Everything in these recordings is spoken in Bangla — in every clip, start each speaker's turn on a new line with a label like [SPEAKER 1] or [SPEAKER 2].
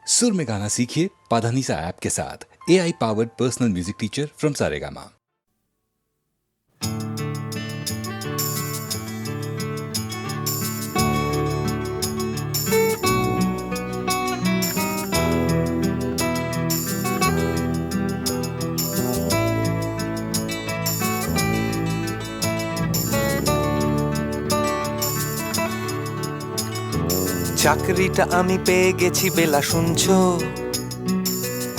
[SPEAKER 1] सुर में गाना सीखिए पाधानीसा ऐप के साथ। AI powered personal music teacher from Saregama.
[SPEAKER 2] চাকরিটা আমি পেয়ে গেছি বেলা শুনছো,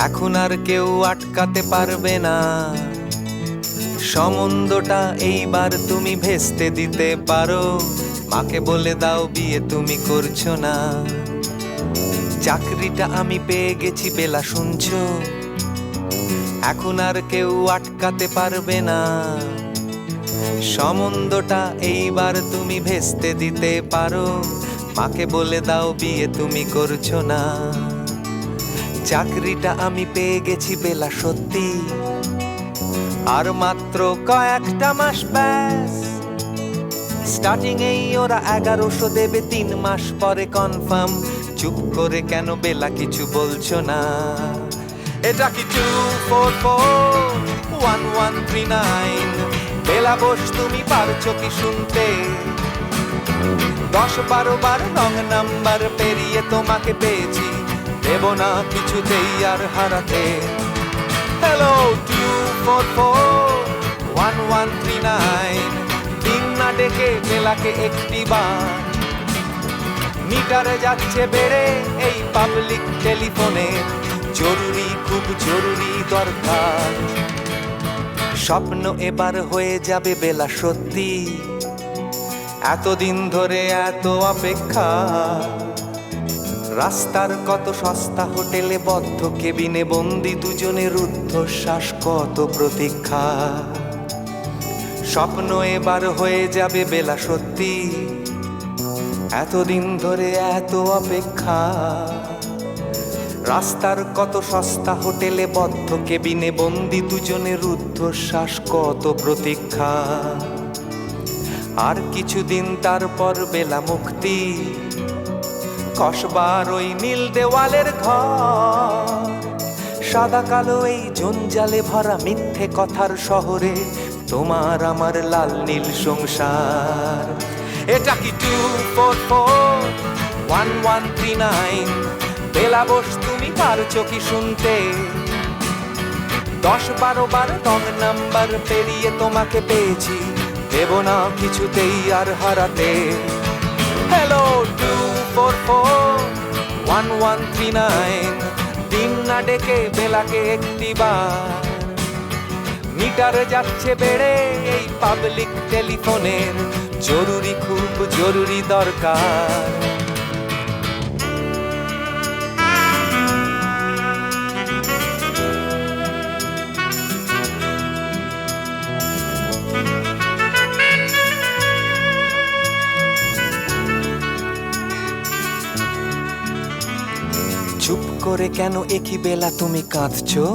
[SPEAKER 2] এখন আর কেউ আটকাতে পারবে না। সম্বন্ধটা এইবার তুমি ভেস্তে দিতে পারো, মাকে বলে দাও বিয়ে তুমি করছো না। চাকরিটা আমি পেয়ে গেছি বেলা শুনছো, এখন আর কেউ আটকাতে পারবে না। সম্বন্ধটা এইবার তুমি ভেস্তে দিতে পারো, মাকে বলে দাও বিয়ে তুমি করছো না। চাকরিটা আমি পেয়ে গেছি বেলা সত্যি, আর মাত্র কয়েকটা মাস ব্যাস। স্টার্টিং এই ওরা 1100 দেবে, 3 মাস পরে কনফার্ম। চুপ করে কেন বেলা কিছু বলছো না? এটা কি 2441139? বেলা বোস তুমি পারছো কি শুনতে? 10-12 বার রং নাম্বার পেরিয়ে তোমাকে পেয়েছি, দেব না কিছুতেই আর হারাতে। হ্যালো 2441139, দিন না ডেকে বেলাকে একটি বার। মিটারে যাচ্ছে বেড়ে এই পাবলিক টেলিফোনে, জরুরি খুব জরুরি দরকার। স্বপ্ন এবার হয়ে যাবে বেলা সত্যি, এতদিন ধরে এত অপেক্ষা। রাস্তার কত সস্তা হোটেলে বদ্ধ কেবিনে বন্দি দুজনের রুদ্ধশ্বাস, কত প্রতীক্ষা। স্বপ্ন এবার হয়ে যাবে বেলা সত্যি, এতদিন ধরে এত অপেক্ষা। রাস্তার কত সস্তা হোটেলে বদ্ধ কেবিনে বন্দি দুজনের রুদ্ধশ্বাস, কত প্রতীক্ষা। আর কিছুদিন তারপর বেলা মুক্তি, কসবার ওই নীল দেওয়ালের ঘর। সাদা কালো এই জঞ্জালে ভরা মিথ্যে কথার শহরে, তোমার আমার লাল নীল সংসার। এটা কি 2441139? বেলা বোস তুমি পারছো কি শুনতে? 10-12 বার রং নাম্বার পেরিয়ে তোমাকে পেয়েছি, দেব না কিছুতেই আর হারাতে। হ্যালো 2441139, দিন না ডেকে বেলাকে একটি বার। মিটারে যাচ্ছে বেড়ে এই পাবলিক টেলিফোনের, জরুরি খুব জরুরি দরকার। চুপ করে কেন একই বেলা তুমি কাঁদছো?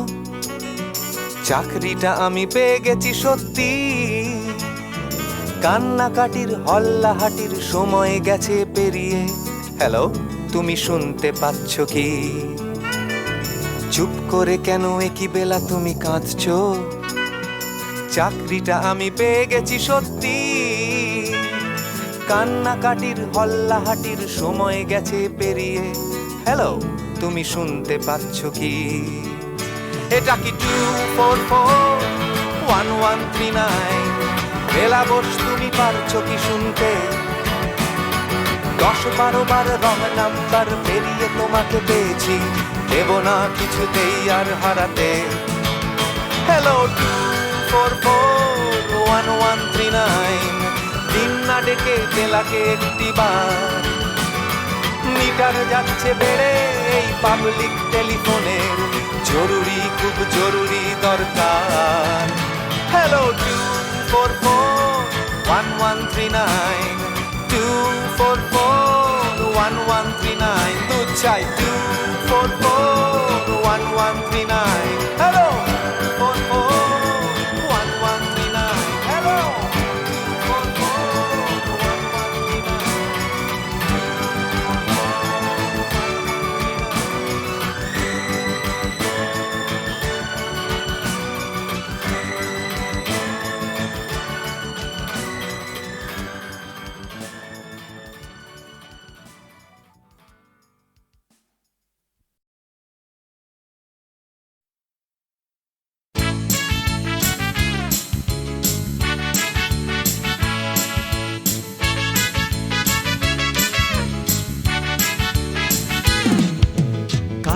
[SPEAKER 2] চাকরিটা আমি পেয়ে গেছি সত্যি, কান্নাকাটির হল্লাহাটির সময় গেছে পেরিয়ে। হ্যালো তুমি শুনতে পাচ্ছ কি? চুপ করে কেন একই বেলা তুমি কাঁদছো? চাকরিটা আমি পেয়ে গেছি সত্যি, কান্নাকাটির হল্লাহাটির সময় গেছে পেরিয়ে। হ্যালো তুমি শুনতে পাচ্ছ কি? এটা কি 2441139? বেলা বোস তুমি পারছো কি শুনতে? 10-12 বার রং নাম্বার পেরিয়ে তোমাকে পেয়েছি, দেব না কিছুতেই আর হারাতে। হ্যালো 2441139, দিন না ডেকে বেলাকে একটি বার। মিটার যাচ্ছে বেড়ে এই পাবলিক টেলিফোনের, জরুরি খুব জরুরি দরকার। হ্যালো 2441139, 2441139, দুধ চাই 2441139। Hello 2441139, hello 2441139।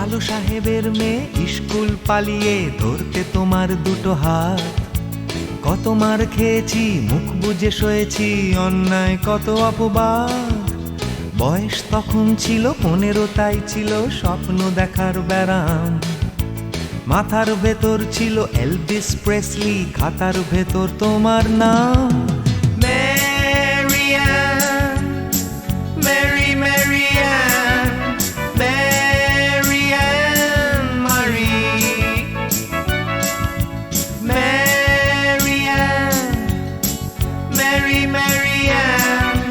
[SPEAKER 2] কালো সাহেবের মেয়ে স্কুল পালিয়ে ধরতে তোমার দুটো হাত। কত মার খেয়েছি, মুখ বুজে সয়েছি, অন্যায় কত অপবাদ। বয়স তখন ছিল 15, তাই ছিল স্বপ্ন দেখার ব্যারাম। মাথার ভেতর ছিল এলভিস প্রেসলি, খাতার ভেতর তোমার নাম। Marianne, Mary Marianne, Marianne Marie, Marianne, Mary Marianne,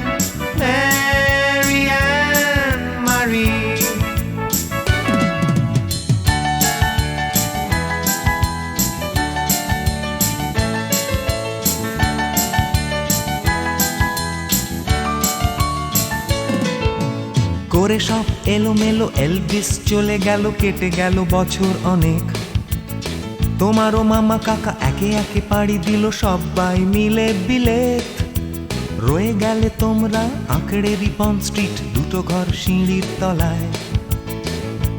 [SPEAKER 2] Marianne Marie. করে সব এলোমেলো এলভিস চলে গেল, কেটে গেল বছর অনেক। তোমারও মামা কাকা একে একে পাড়ি দিল, সবাই মিলে বিলেত। রয়ে গেলে তোমরা আঁকড়ে রিপন স্ট্রিট, দুটো ঘর সিঁড়ির তলায়।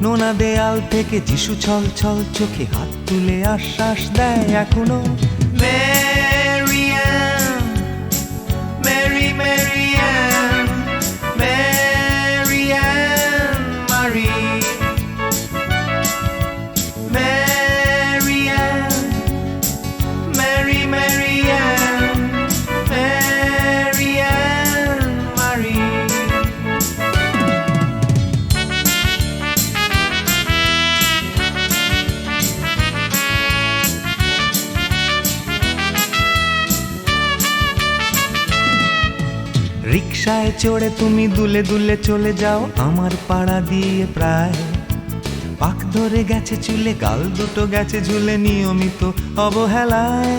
[SPEAKER 2] নোনা দেয়াল থেকে যিশু ছল ছল চোখে হাত তুলে আশ্বাস দেয় এখনো। Marianne, Mary Marianne, Marianne Marie, Marianne, Mary Marianne, Marianne Marie. রিকশায় চড়ে তুমি দুলে দুলে চলে যাও আমার পাড়া দিয়ে প্রায়। পাক ধরে গেছে চুলে, গাল দুটো গেছে ঝুলে, নিয়মিত অবহেলায়।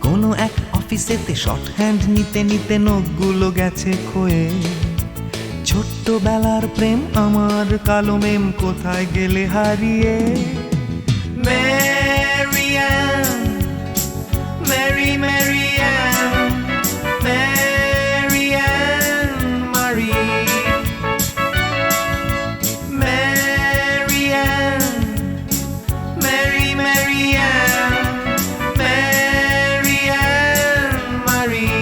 [SPEAKER 2] কোনো এক অফিসেতে শর্ট হ্যান্ড নিতে নিতে নখগুলো গেছে ক্ষয়ে। ছোট্টবেলার প্রেম আমার কালো মেম, কোথায় গেলে হারিয়ে। Marianne, Mary Marianne, Marianne Marie, Marianne, Mary Marianne, Marianne Marie.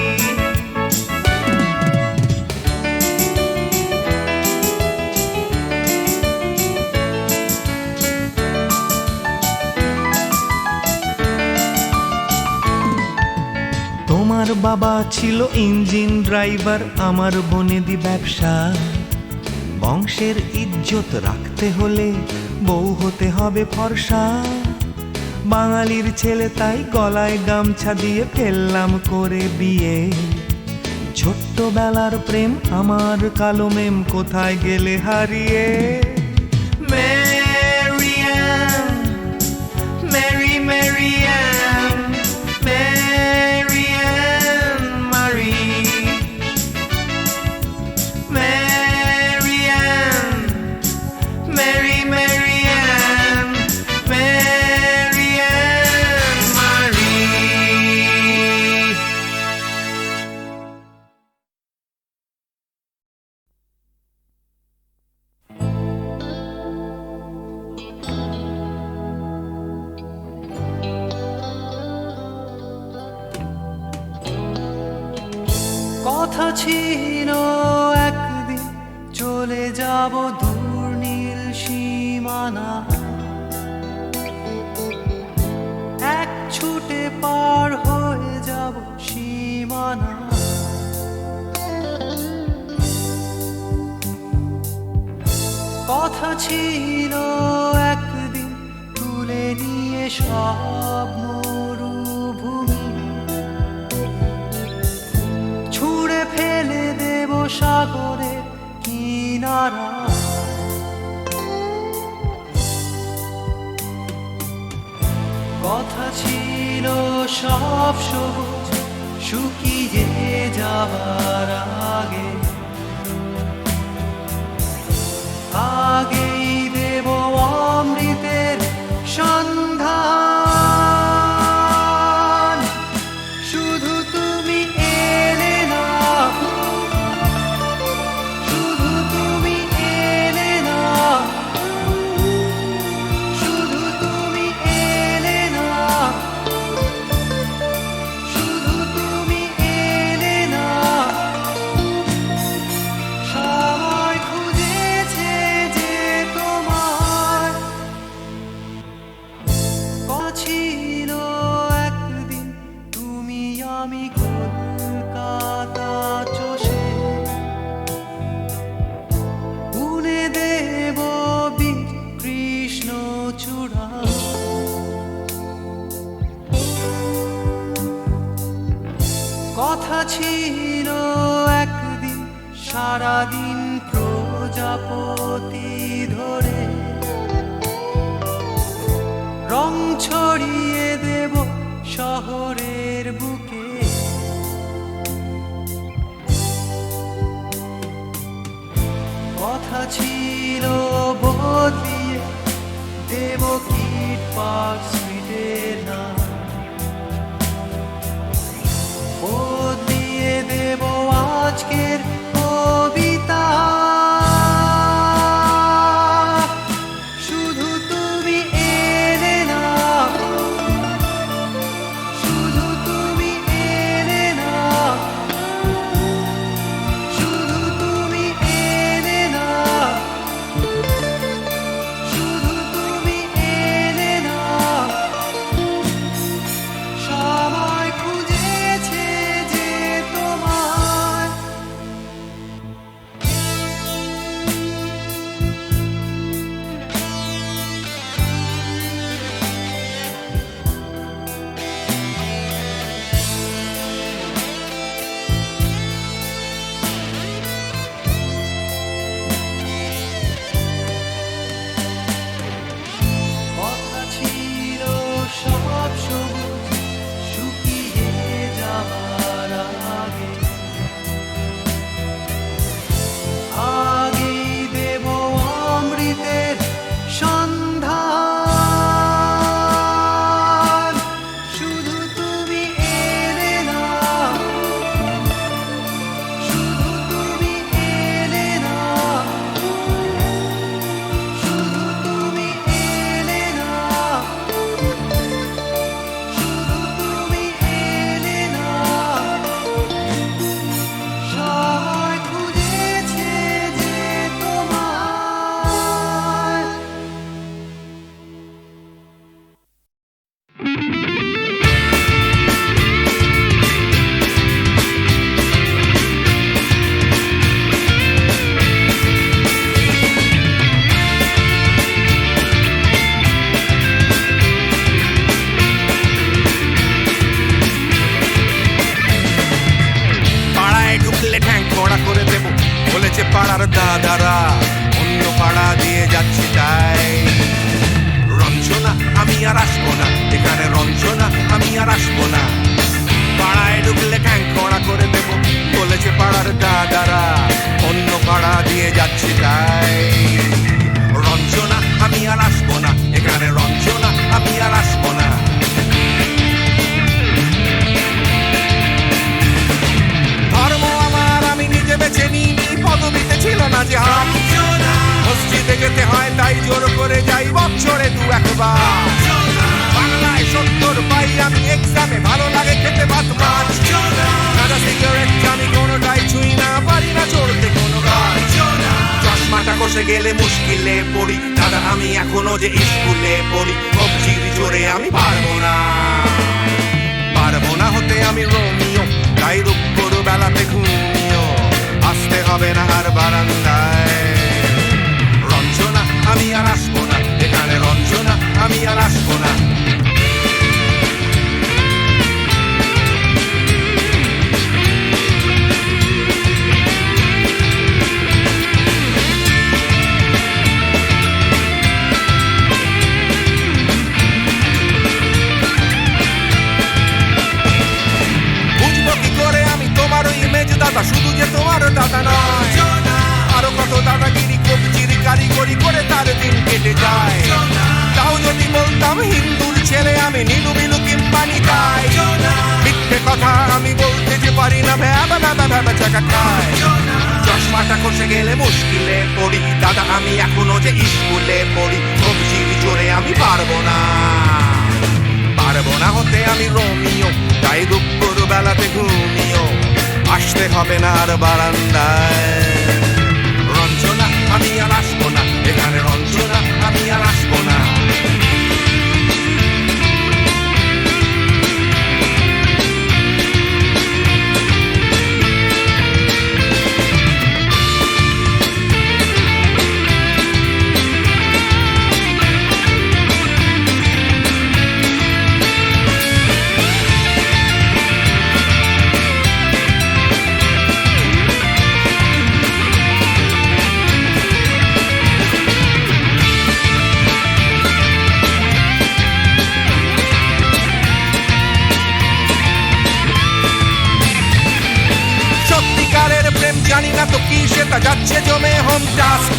[SPEAKER 2] তোমার বাবা ছিল ইঞ্জিন ড্রাইভার, আমার বনেদি ব্যবসা। বংশের ইজ্জত রাখতে হলে বউ হতে হবে ফর্সা। বাঙালির ছেলে তাই গলায় গামছা দিয়ে ফেললাম করে বিয়ে। ছোট্টবেলার প্রেম আমার কালো মেম, কোথায় গেলে হারিয়ে। Marianne, Mary Marianne, Marianne Marie, Marianne, Mary Marianne, Marianne Marie.
[SPEAKER 3] কথা ছিল একদিন চলে যাব দূর নীল সীমানা, এক ছুটে পার হয়ে যাব সীমানা। কথা ছিল একদিন তুলে নিয়ে সব মরুভূমি, ছুঁড়ে ফেলে দেব সাগরের কিনারা। কথা ছিল সব সবুজ শুকিয়ে যাবার আগে, আগেই দেব অমৃতের সন্ধান। শুধু তুমি এলে না, শুধু তুমি এলে না, কথা ছিল একদিন সারাদিন প্রজাপতি ধরে রং ছড়িয়ে দেব শহরের বুকে। কথা ছিল বদলিয়ে দেব কিট পার্ক স্ট্রিটের নাম, বদলিয়ে দেব আজকের কবিতা। শুধু তুমি এলে না, শুধু তুমি এলে না, শুধু তুমি এলে না, শুধু তুমি এলে না। সবাই খুঁজেছে যে তোমায়, কথা ছিল সব সবুজ শুকিয়ে যাবার আগে, আগেই দেব অমৃতের সন্ধান। শুধু তুমি এলে না, শুধু তুমি এলে না, শুধু তুমি এলে না, শুধু তুমি এলে না। সবাই খুঁজেছে যে তোমায়।
[SPEAKER 4] পাড়ায় ঢুকলে ঠ্যাং খোঁড়া করে দেব বলেছে পাড়ার দাদারা, অন্য পাড়া দিয়ে যাচ্ছি তাই। রঞ্জনা আমি আর আসবো না, এখানে রঞ্জনা আমি আর আসবো না। পাড়ায় ঢুকলে ঠ্যাং খোঁড়া করে দেব বলেছে পাড়ার দাদারা, অন্য পাড়া দিয়ে যাচ্ছি তাই। রঞ্জনা আমি আর আসবো না, এখানে রঞ্জনা আমি আর আসবো না। ধর্ম আমার আমি নিজে বেছে নিইনি, পদবিতে ছিল না যে হাত। মসজিদে যেতে হয় তাই জোর করে যাই বছরে দু একবার। বাংলায় 70 পাই আমি এক্সামে, ভালো লাগে খেতে ভাত মাছ। সাদা সিগারেট আমি কোনোটাই ছুঁই না, পারি না চড়তে কোনো গাছ। চশমাটা কষে গেলে মুশকিলে পড়ি দাদা, আমি এখনো যে স্কুলে পড়ি। কবজির জোরে আমি পারবো না, পারবো না হতে আমি রোমিও, তাই দুপুর বেলাতে ঘুমিও আসতে হবে না আর বারান্দায়। রঞ্জনা আমি আর আসবো না, এখানে রঞ্জনা আমি আর আসবো না। বুঝবো কি করে আমি তোমার ওই মেজ দাদা, শুধু যে তোমার দাদা নয়, আরো কত দাদাগিরি কবজির কারিগরি করে তার দিন কেটে যায়। তাও যদি বলতাম হিন্দুর ছেলে আমি, নীলু বিলু কিংবা নিতাই। মিথ্যে কথা আমি বলতে যে পারি না, ভ্যাবা ভ্যাবা ভ্যাবা চাকা খায়। চশমাটা কষে গেলে মুশকিলে পড়ি দাদা, আমি এখনো যে স্কুলে পড়ি। কবজির জোরে আমি পারবো না, পারবো না হতে আমি রোমিও, তাই দুপুর বেলাতে ঘুমিও আসতে হবে না আর বারান্দায়। রঞ্জনা আমি আর আসবো না, এখানে রঞ্জনা আমি আর আসবো না। মাথা যাচ্ছে জমে হোম টাস্ক,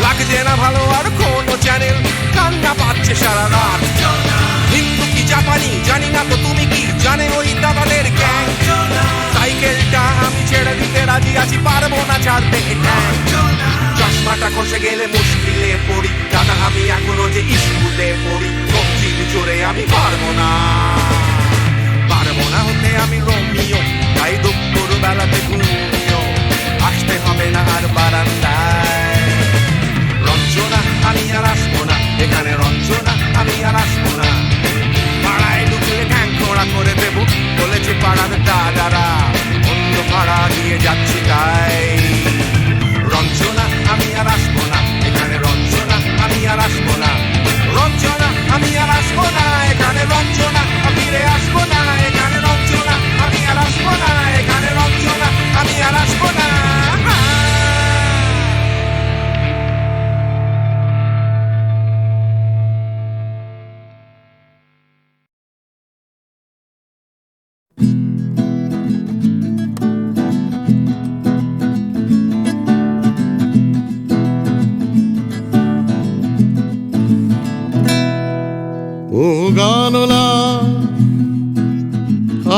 [SPEAKER 4] লাগছে না ভালো আর কোনো চ্যানেল, কান্না পাচ্ছে সারা রাত। হিন্দু কি জাপানি জানি না, তো তুমি কি জানে ওই দাদাদের গ্যাং? সাইকেলটা আমি ছেড়ে দিতে রাজি আছি, পারবো না ছাড়তে এটা। চশমাটা খসে গেলে মুশকিলে পড়ি, দাদা আমি এখনো যে স্কুলে পড়ি, কবজির জোরে আমি পারবো না হতে আমি রোমিও, তাই দুপুর বেলাতে ঘুমিও আসতে হবে না আর বারান্দায়। রঞ্জনা আমি আর আসবো না এখানে, রঞ্জনা আমি আর আসবো না। পাড়ায় ঢুকলে ঠ্যাং খোঁড়া করে দেবো বলেছে পাড়ার দাদারা, অন্য পাড়া দিয়ে যাচ্ছি তাই। রঞ্জনা আমি আর আসবো না এখানে, রঞ্জনা আমি আর আসবো না। রঞ্জনা আমি আর আসবো না এখানে, রঞ্জনা ফিরে আসবো না এখানে। রঞ্জনা আমি আর আসবো না এখানে, রঞ্জনা আমি আর আসবো না।
[SPEAKER 5] ও গানলা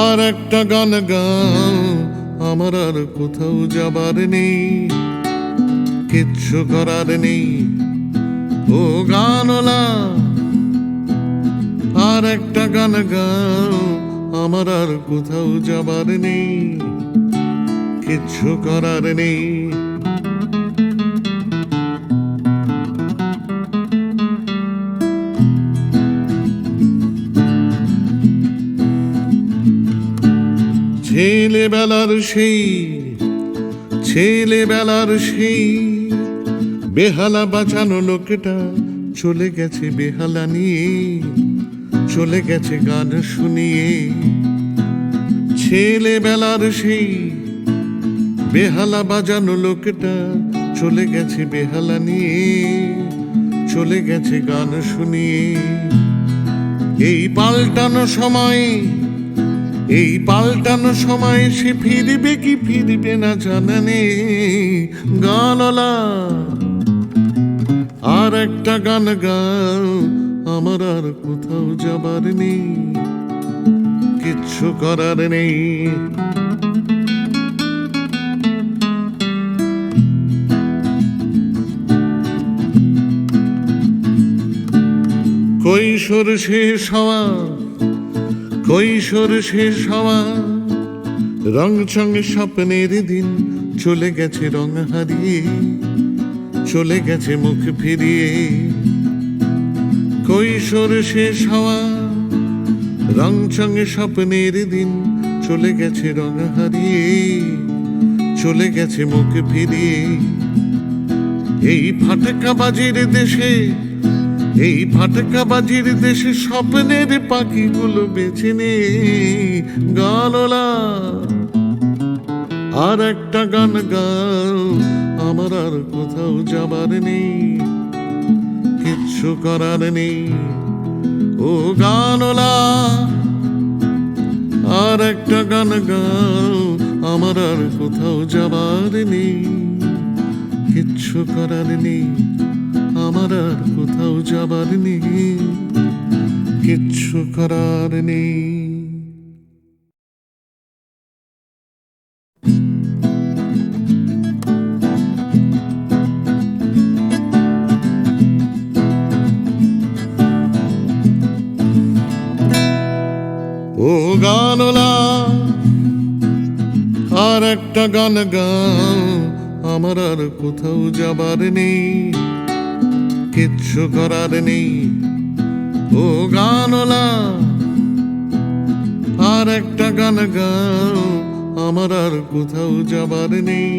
[SPEAKER 5] আর একটা গান গাও, আমার আর কোথাও যাবার নেই, কিচ্ছু করার নেই। ও গানলা আর একটা গান গাও, আমার আর কোথাও যাবার নেই, কিচ্ছু করার নেই। ছেলেবেলার সেই বেহালা বাঁচানো লোকটা চলে গেছে বেহালা নিয়ে, চলে গেছে গান শুনিয়ে। ছেলেবেলার সেই বেহালা বাজানো লোকটা চলে গেছে বেহালা নিয়ে, চলে গেছে গান শুনিয়ে। এই পাল্টানো সময় সে ফিরবে কি ফিরবে না জানা নেই। গানলা আর একটা গান গাও, আমার আর কোথাও যাবার নেই, কিচ্ছু করার নেই। কৈশোর শেষ হওয়া রং চং স্বপ্নের দিন চলে গেছে রং হারিয়ে, চলে গেছে মুখ ফিরিয়ে। কৈশোর শেষ হওয়া রং চং স্বপ্নের দিন চলে গেছে রং হারিয়ে, চলে গেছে মুখ ফিরিয়ে। এই ফাটকাবাজির দেশে স্বপ্নের পাখিগুলো বেছে নে। গানলা আর একটা গান গাও, আমার আর কোথাও যাবার নেই, কিচ্ছু করার নেই। ও গানলা আর একটা গান গাও, আমার আর কোথাও যাবার নেই, কিচ্ছু করার নেই। আমার আর কোথাও যাবার নেই, কিচ্ছু করার নেই। ও গানলা আর একটা গান গাও, আমার আর কোথাও যাবার নেই, কিচ্ছু করার নেই। ও গানলা আর একটা গান গাও, আমার আর কোথাও যাবার নেই,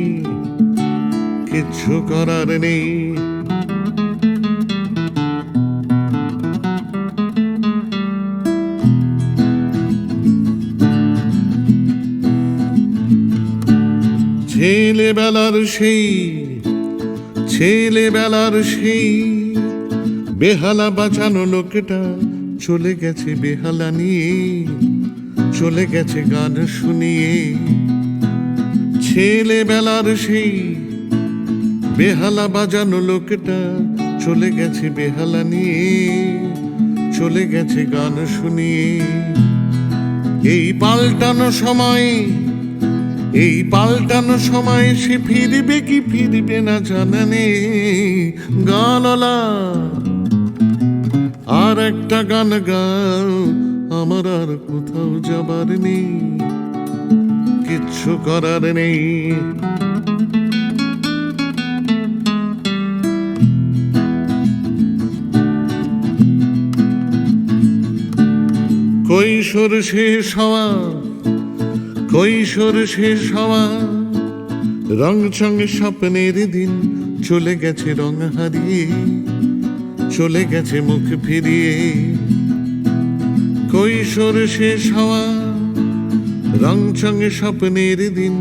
[SPEAKER 5] কিচ্ছু করার নেই। ছেলেবেলার সেই বেহালা বাঁচানো লোকটা চলে গেছে বেহালা নিয়ে, চলে গেছে গান শুনিয়ে। ছেলেবেলার সেই বেহালা বাজানো লোকটা চলে গেছে বেহালা নিয়ে, চলে গেছে গান শুনিয়ে। এই পাল্টানো সময়, এই পাল্টানো সময় সে ফিরবে কি ফিরবে না জানা নেই। গানলা আর একটা গান গাও, আমার আর কোথাও যাবার নেই, কিচ্ছু করার নেই। কৈশোর শেষ হওয়া, কৈশোর শেষ হওয়া, রং চং স্বপ্নের দিন চলে গেছে রং হারিয়ে, চলে গেছে মুখ ফিরিয়ে। কৈশোর শেষ হওয়া, রং চং স্বপ্নের দিন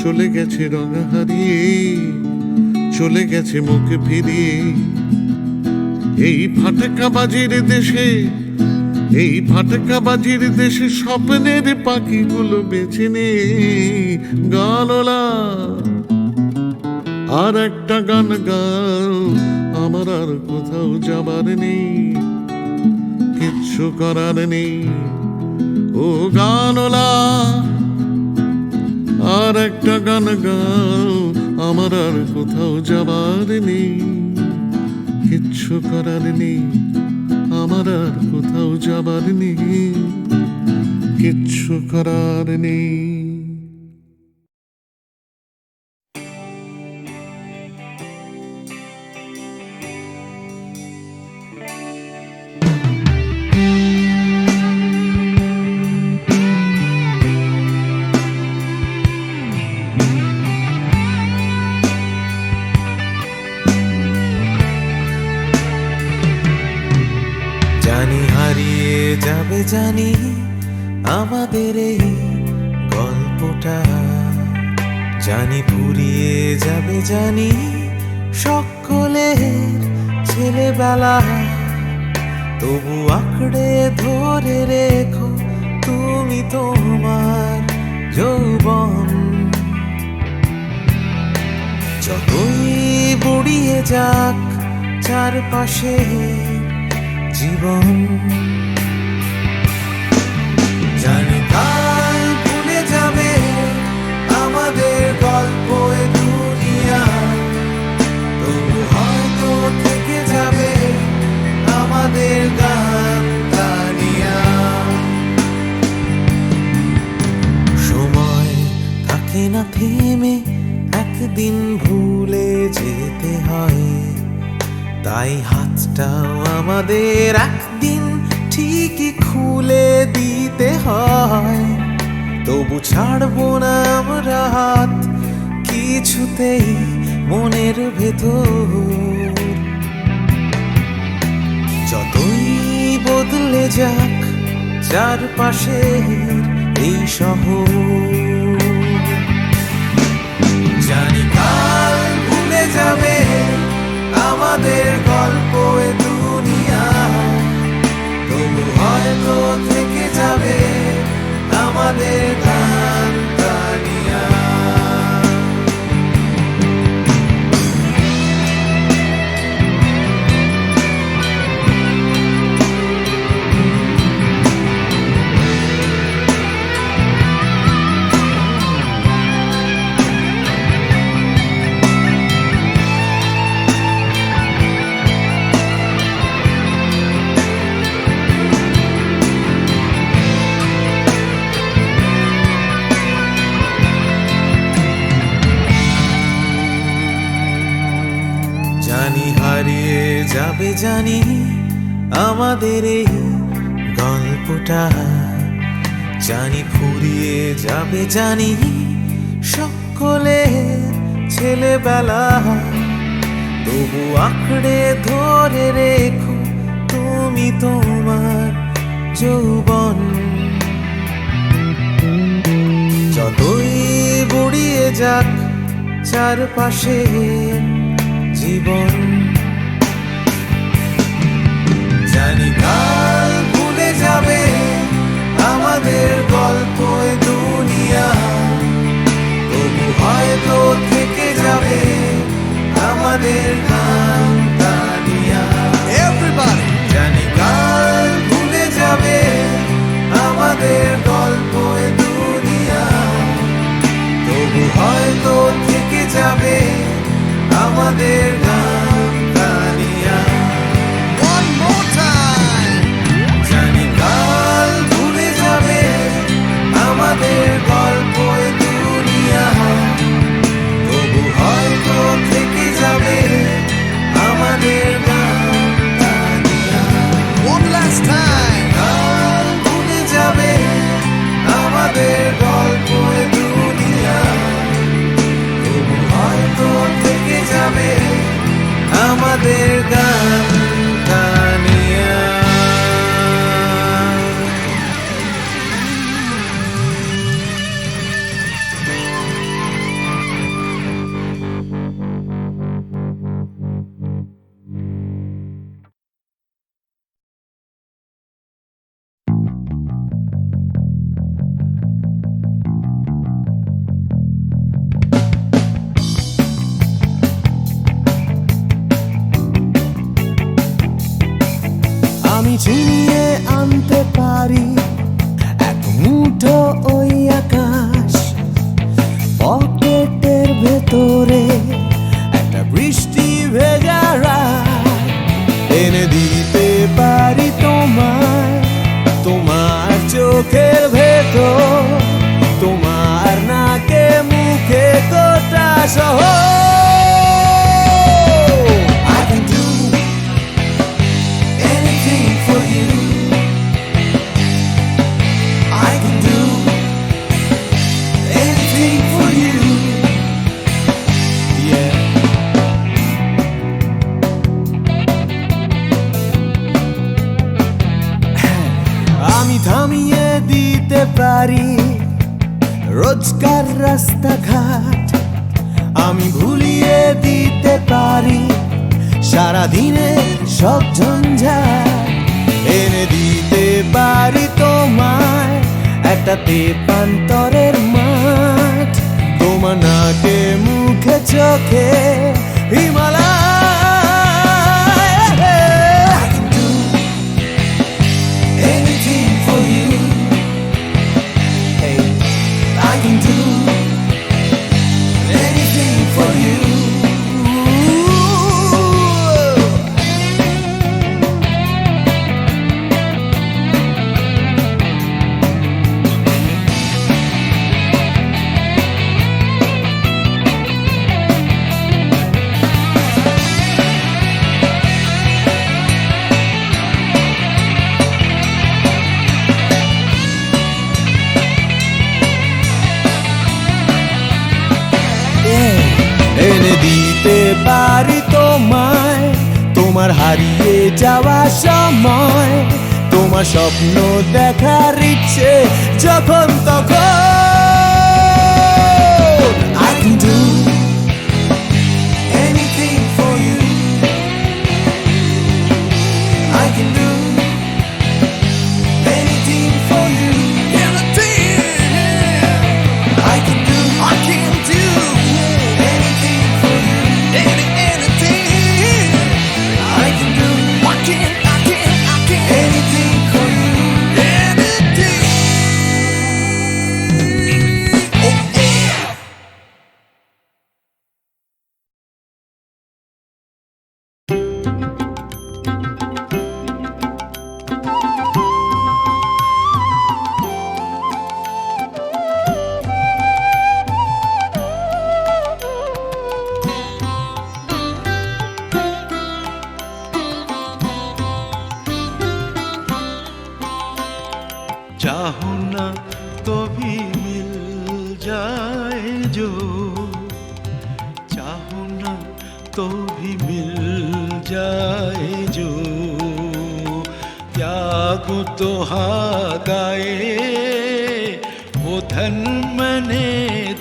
[SPEAKER 5] চলে গেছে রং হারিয়ে, চলে গেছে মুখ ফিরিয়ে। এই ফাটকাবাজির দেশে, এই ফাটকাবাজির দেশে স্বপ্নের পাখিগুলো বেছে নে। গানলা আর একটা গান গাও, আমার আর কোথাও যাবার নেই, কিচ্ছু করার নেই। ও গানলা আর একটা গান গাও, আমার আর কোথাও যাবার নেই, কিচ্ছু করার নেই। আমার আর কোথাও যাবার নেই, কিচ্ছু করার নেই।
[SPEAKER 2] জানি হারিয়ে যাবে, জানি আমাদের এই গল্পটা, জানি ফুরিয়ে যাবে, জানি সকলের ছেলেবেলা। তবু আঁকড়ে ধরে রেখো তুমি তোমার যৌবন। যতই বুড়িয়ে যাক চারপাশে জীবন, জানি কাল ভুলে যাবে আমাদের গল্প এ দুনিয়া। তবু হয়তো থেকে যাবে আমাদের গান গানিয়া। সময় থাকে না থেমে, একদিন ভুলে যেতে হয়। তাই হাতটাও আমাদের একদিন ঠিকই খুলে দিতে হয়। তবু ছাড়বো না আমরা হাত কিছুতেই মনের ভেতর। যতই বদলে যাক চারপাশের এই শহর, জানি কাল ভুলে যাবে আমাদের গল্প এ দুনিয়া। তবু হয়তো থেকে যাবে আমাদের গান গানিয়া। জানি হারিয়ে যাবে, জানি আমাদের এই গল্পটা, জানি ফুরিয়ে যাবে, জানি সকলের ছেলেবেলা। তবু আঁকড়ে ধরে রেখো তুমি তোমার যৌবন। যতই বুড়িয়ে যাক চারপাশে জীবন, জানি কাল ভুলে যাবে আমাদের গল্প এ দুনিয়া। তবু হয়তো থেকে যাবে
[SPEAKER 3] আমি ছিনিয়ে আনতে পারি এক মুঠো ওই আকাশ, পকেটের ভেতরে একটা বৃষ্টি ভেজা রাত, এনে দিতে পারি তোমায় তোমার চোখের ভেতর, তোমার নাকে মুখে গোটা শহর। I can do anything for you. I can do anything for you. Yeah. আমি থামিয়ে দিতে পারি রোজকার রাস্তাঘাট, আমি ভুলিয়ে দিতে পারি সারাদিনে সব ঝঞ্ঝাট, এনে দিতে পারি তোমায় একটা তেপান্তরের মাঠ, তোমার নাকে মুখে চোখে Himalaya. I can do anything for you. Hey, I can do anything for you. এনে দিতে পারি তোমায় তোমার হারিয়ে যাওয়া সময়, তোমার স্বপ্ন দেখার ইচ্ছে যখন তখন। I can do anything for you. I can do anything for you. I can do anything for you. Anything. I can do anything for you. Oh yeah.
[SPEAKER 6] चाहूं ना तो भी मिल जाए जो, चाहूं ना तो भी मिल जाए जो, त्यागूं तो हाथ आए वो धन मैंने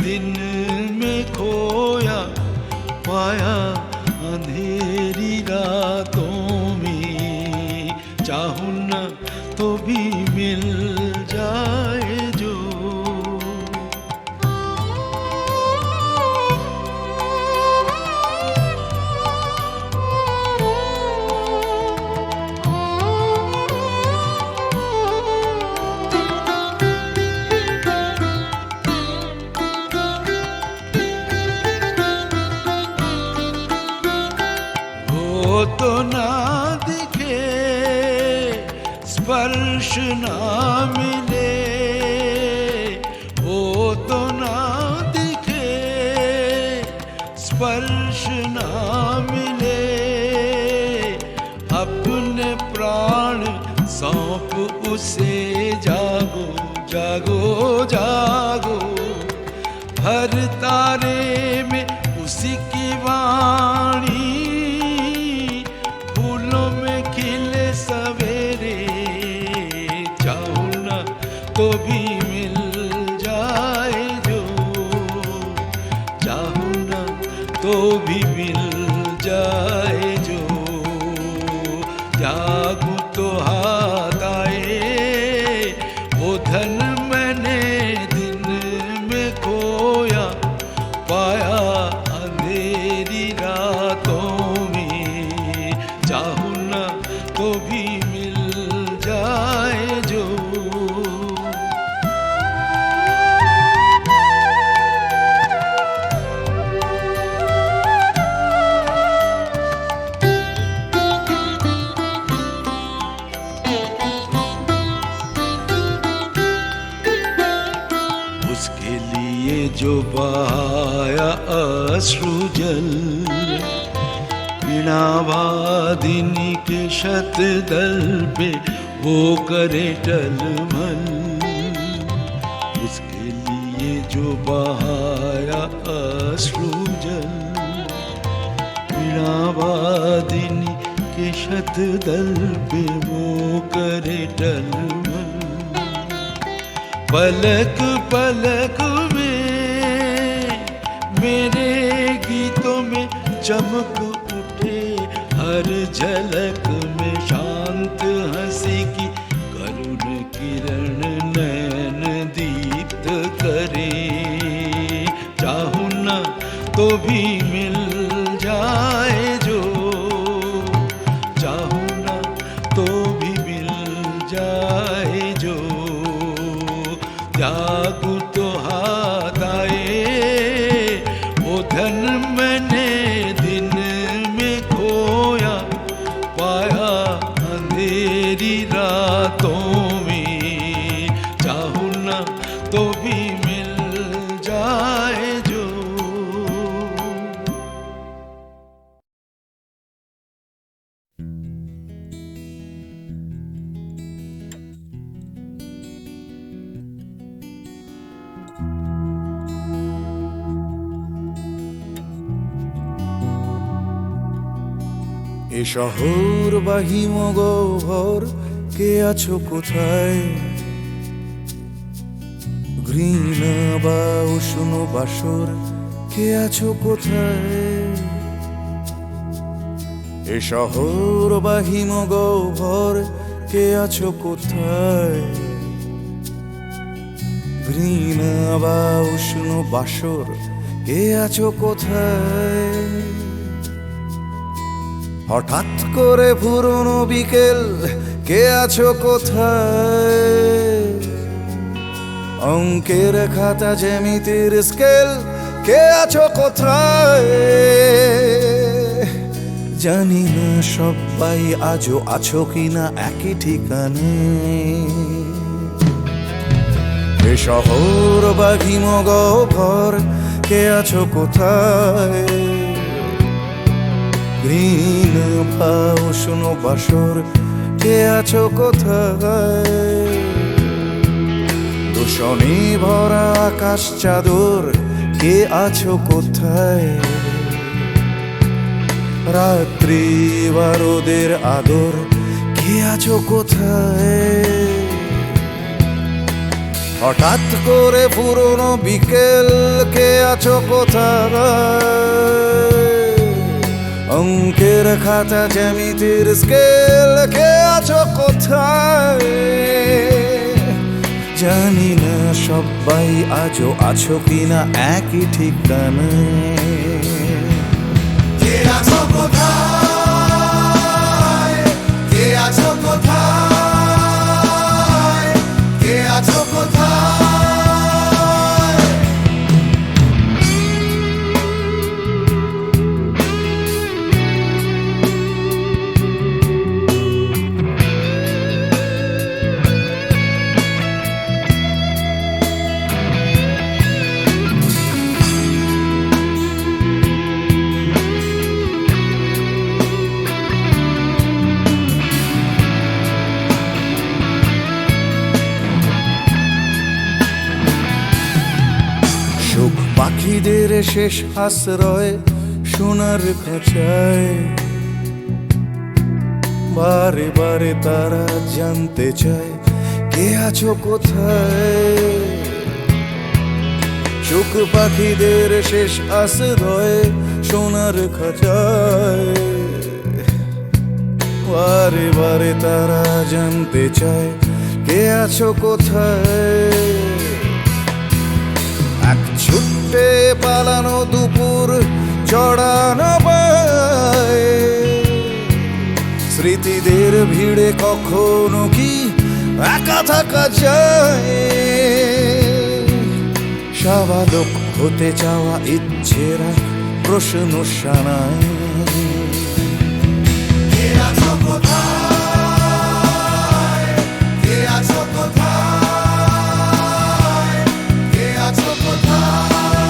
[SPEAKER 6] दिन में खोया, पाया अंधेरी रातों में, चाहूं ना तो भी मिल जाए जो। वो तो ना दिखे स्पर्श ना मिले, वो तो ना दिखे स्पर्श ना मिले, अपने प्राण सौंप उसे जागो जागो जागो, हर तारे में उसी की वाणी, फूलों में खिले सवेरे, चाहूं ना तो भी मिल जाए जो, चाहूं ना तो भी मिल जाए जो, त्यागूं तो हाथ आए वो धन मैंने दिन में खोया, पाया अंधेरी रातों में, चाहूं ना तो भी मिल जो बहाया अश्रु जल, वीणावादिनी के शतदल पे वो करे टलमल, उसके लिए जो बहाया अश्रु जल, वीणावादिनी के शतदल पे वो करे टलमल। पलक पलक में मेरे गीतों में चमक उठे, हर झलक में शांत हंसी की करुण किरण नयन दीप्त करे। चाहूं ना तो भी मिल जाए जो, चाहूं ना तो भी मिल जाए जो, त्यागू तो हाथ आए वो धन मैंने दिन में खोया, पाया अंधेरी रातों में। चाहूं ना तो भी मिल जाए जो।
[SPEAKER 7] এ শহর বা হিমগহ্বর, কে আছো কোথায়? ঘৃণা বা উষ্ণ বাসর, কে আছো কোথায়? এ শহর বা হিমগহ্বর, কে আছো কোথায়? ঘৃণা বা উষ্ণ বাসর, কে আছো কোথায়? হঠাৎ করে পুরনো বিকেল, কে আছো কোথায়? অঙ্কের খাতা জ্যামিতির স্কেল, কে আছো কোথায়? জানি না সবাই আজও আছো কিনা একই ঠিকানে। এ শহর বা হিমগহ্বর, কে আছো কোথায়? ঘৃণা বা উষ্ণ বাসর, কে আছো কোথায়? দূষণে ভরা আকাশ চাদর, কে আছো কোথায়? রাত্রি বা রোদের আদর, কে আছো কোথায়? হঠাৎ করে পুরনো বিকেল, কে আছো কোথায়? অঙ্কের খাতা জ্যামিতির স্কেল, কে আছো কোথায়? জানি না সবাই আজও আছো কিনা একই ঠিকানায়। কে আছো কোথায়? কে আছো কোথায়? কে আছো কোথায়? পাখিদের শেষ আশ্রয় সোনার খাঁচায়, বারে বারে তারা জানতে চায় কে আছো কোথায়। চোখ পাখিদের শেষ আশ্রয় সোনার খাঁচায়, বারে বারে তারা জানতে চায় কে আছো কোথায়। এক ছুটে পালানো দুপুর চড়ানো পায়, স্মৃতিদের ভিড়ে কখনো কি একা থাকা যায়। স্বাভাবিক হতে চাওয়া ইচ্ছেরা প্রশ্ন শানায়। কে আছো কোথায়? কে আছো কোথায়? কে আছো কোথায়?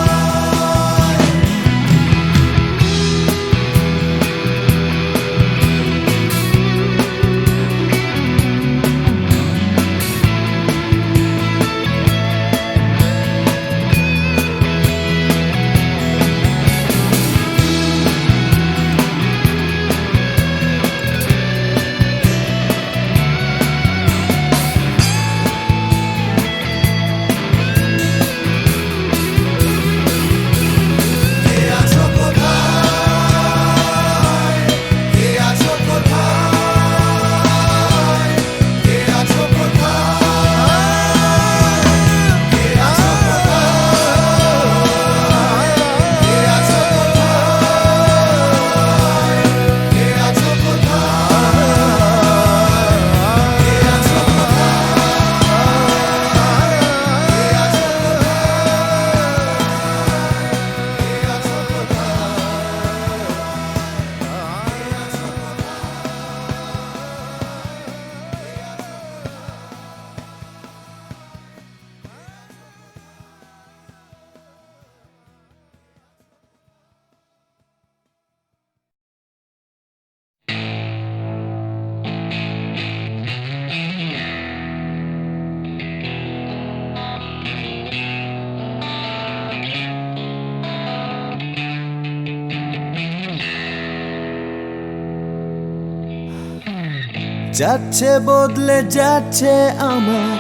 [SPEAKER 7] যাচ্ছে বদলে যাচ্ছে আমার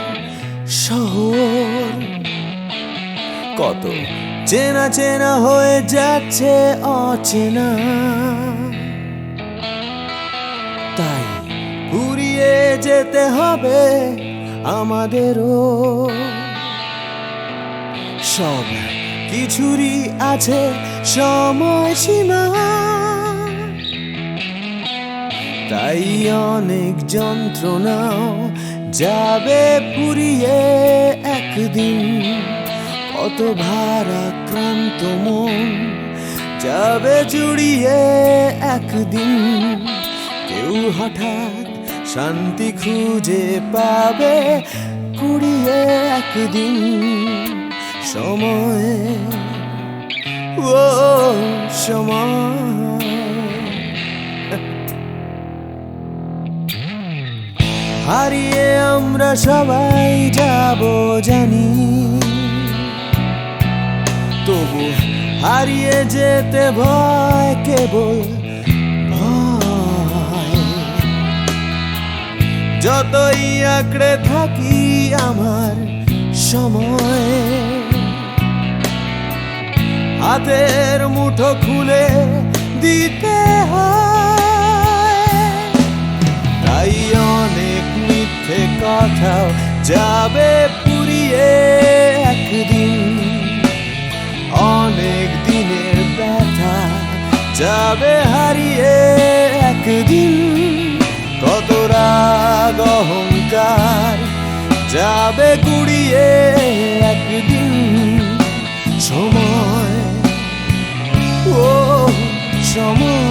[SPEAKER 7] শহর, কত চেনা চেনা হয়ে যাচ্ছে অচেনা। তাই ফুরিয়ে যেতে হবে আমাদেরও, সব কিছুরই আছে সময়সীমা। তাই অনেক যন্ত্রণাও যাবে পুরিয়ে একদিন, কত ভারাক্রান্ত মন যাবে জুড়িয়ে একদিন। কেউ হঠাৎ শান্তি খুঁজে পাবে কুড়িয়ে একদিন সময়, ও সময়। হারিয়ে আমরা সবাই যাব জানি, তবু হারিয়ে যেতে ভয়, কেবল ভয়। যতই আঁকড়ে থাকি আমার সময়, হাতের মুঠো খুলে দিতে হয়। তাই অনেক মিথ্যে কথাও যাবে পুরিয়ে একদিন, অনেক দিনের ব্যথা যাবে হারিয়ে একদিন। কত রাগ অহংকার যাবে কুড়িয়ে একদিন সময়, ও সময়।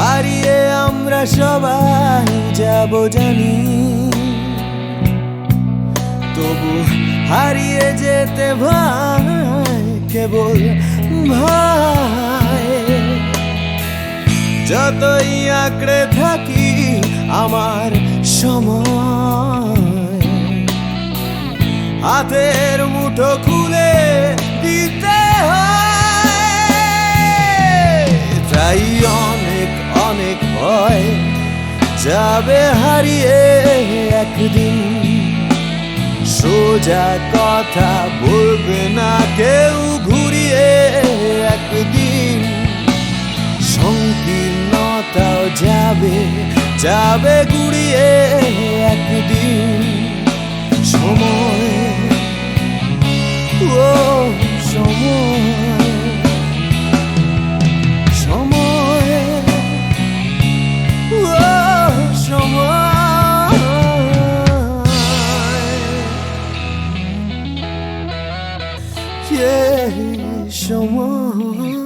[SPEAKER 7] হারিয়ে আমরা সবাই যাব জানি, তবু হারিয়ে যেতে ভয়, কেবল ভয়। যতই আঁকড়ে থাকি আমার সময়, হাতের মুঠো খুলে দিতে হয়। তাই অনেক অনেক ভয় যাবে হারিয়ে একদিন, সোজা কথা বলবে না কেউ ঘুরিয়ে একদিন। সংকীর্ণতাও যাবে যাবে ঘুরিয়ে একদিন সময়, ও সময়। সময়